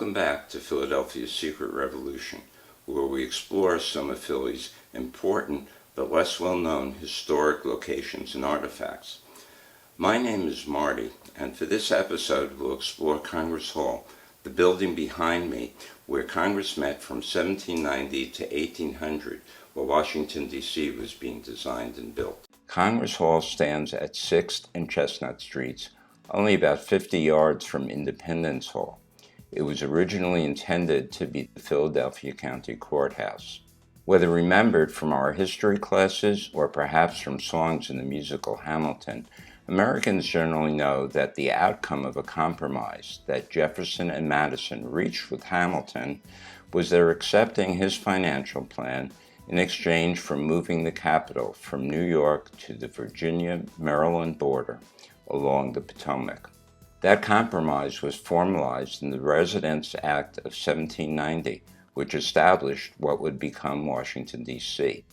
Welcome back to Philadelphia's Secret Revolution, where we explore some of Philly's important but less well-known historic locations and artifacts. My name is Marty, and for this episode we'll explore Congress Hall, the building behind me where Congress met from 1790 to 1800, while Washington, D.C. was being designed and built. Congress Hall stands at 6th and Chestnut Streets, only about 50 yards from Independence Hall. It was originally intended to be the Philadelphia County Courthouse. Whether remembered from our history classes or perhaps from songs in the musical Hamilton, Americans generally know that the outcome of a compromise that Jefferson and Madison reached with Hamilton was their accepting his financial plan in exchange for moving the capital from New York to the Virginia-Maryland border along the Potomac. That compromise was formalized in the Residence Act of 1790, which established what would become Washington, D.C.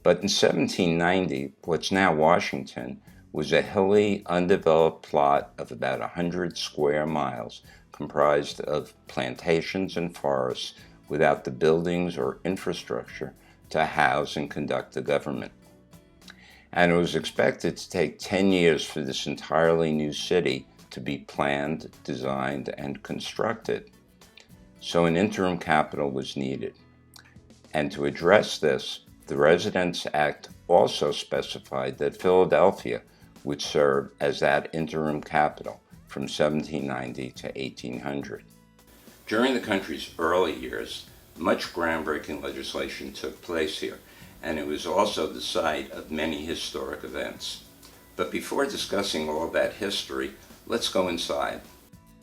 But in 1790, what's now Washington was a hilly, undeveloped plot of about 100 square miles comprised of plantations and forests without the buildings or infrastructure to house and conduct the government. And it was expected to take 10 years for this entirely new city to be planned, designed, and constructed. So an interim capital was needed. And to address this, the Residence Act also specified that Philadelphia would serve as that interim capital from 1790 to 1800. During the country's early years, much groundbreaking legislation took place here, and it was also the site of many historic events. But before discussing all that history, let's go inside.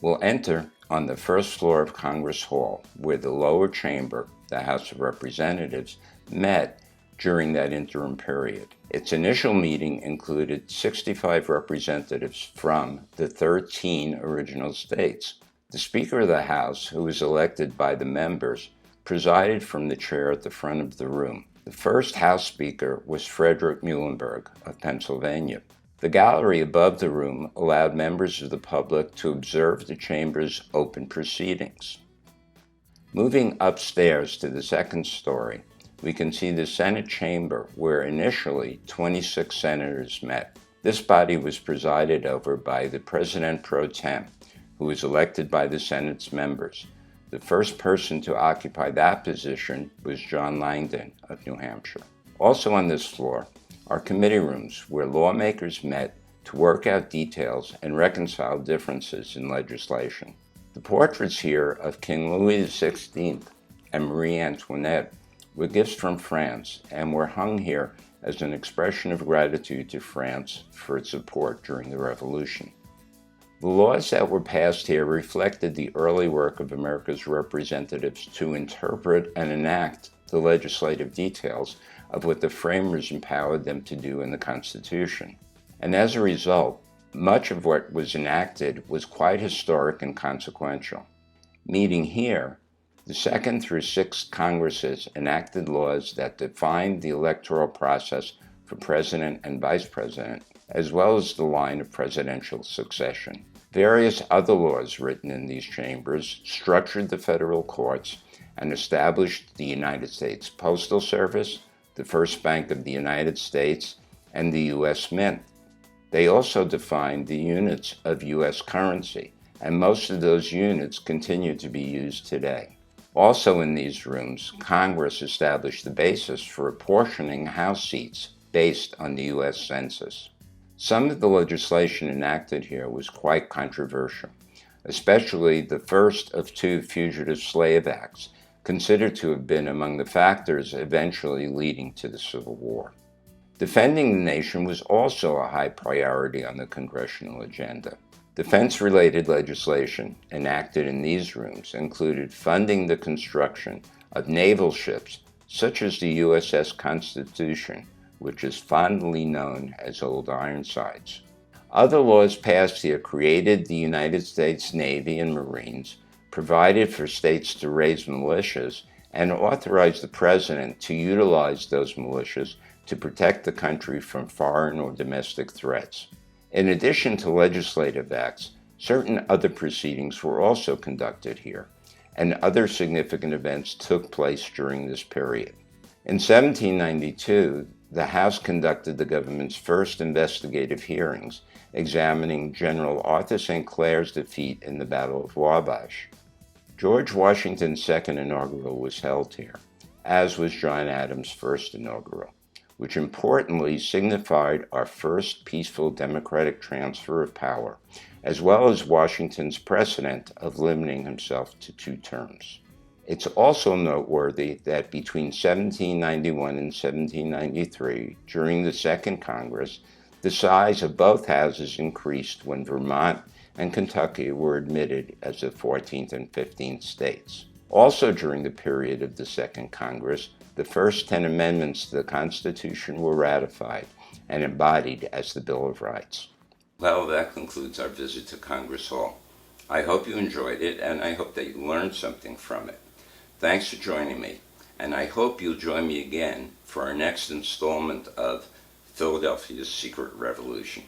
We'll enter on the first floor of Congress Hall, where the lower chamber, the House of Representatives, met during that interim period. Its initial meeting included 65 representatives from the 13 original states. The Speaker of the House, who was elected by the members, presided from the chair at the front of the room. The first House Speaker was Frederick Muhlenberg of Pennsylvania. The gallery above the room allowed members of the public to observe the chamber's open proceedings. Moving upstairs to the second story, we can see the Senate chamber where initially 26 senators met. This body was presided over by the President pro tem, who was elected by the Senate's members. The first person to occupy that position was John Langdon of New Hampshire. Also on this floor are committee rooms where lawmakers met to work out details and reconcile differences in legislation. The portraits here of King Louis XVI and Marie Antoinette were gifts from France and were hung here as an expression of gratitude to France for its support during the Revolution. The laws that were passed here reflected the early work of America's representatives to interpret and enact the legislative details of what the framers empowered them to do in the Constitution. And as a result, much of what was enacted was quite historic and consequential. Meeting here, the second through sixth Congresses enacted laws that defined the electoral process for president and vice president, as well as the line of presidential succession. Various other laws written in these chambers structured the federal courts and established the United States Postal Service, the First Bank of the United States, and the U.S. Mint. They also defined the units of U.S. currency, and most of those units continue to be used today. Also in these rooms, Congress established the basis for apportioning House seats based on the U.S. Census. Some of the legislation enacted here was quite controversial, especially the first of two Fugitive Slave Acts, considered to have been among the factors eventually leading to the Civil War. Defending the nation was also a high priority on the congressional agenda. Defense-related legislation enacted in these rooms included funding the construction of naval ships such as the USS Constitution, which is fondly known as Old Ironsides. Other laws passed here created the United States Navy and Marines, provided for states to raise militias, and authorized the president to utilize those militias to protect the country from foreign or domestic threats. In addition to legislative acts, Certain other proceedings were also conducted here, and other significant events took place during this period. In 1792, the House conducted the government's first investigative hearings, examining General Arthur St. Clair's defeat in the Battle of Wabash. George Washington's second inaugural was held here, as was John Adams' first inaugural, which importantly signified our first peaceful democratic transfer of power, as well as Washington's precedent of limiting himself to 2 terms. It's also noteworthy that between 1791 and 1793, during the Second Congress, the size of both houses increased when Vermont and Kentucky were admitted as the 14th and 15th states. Also during the period of the Second Congress, the first 10 amendments to the Constitution were ratified and embodied as the Bill of Rights. Well, that concludes our visit to Congress Hall. I hope you enjoyed it, and I hope that you learned something from it. Thanks for joining me, and I hope you'll join me again for our next installment of Philadelphia's Secret Revolution.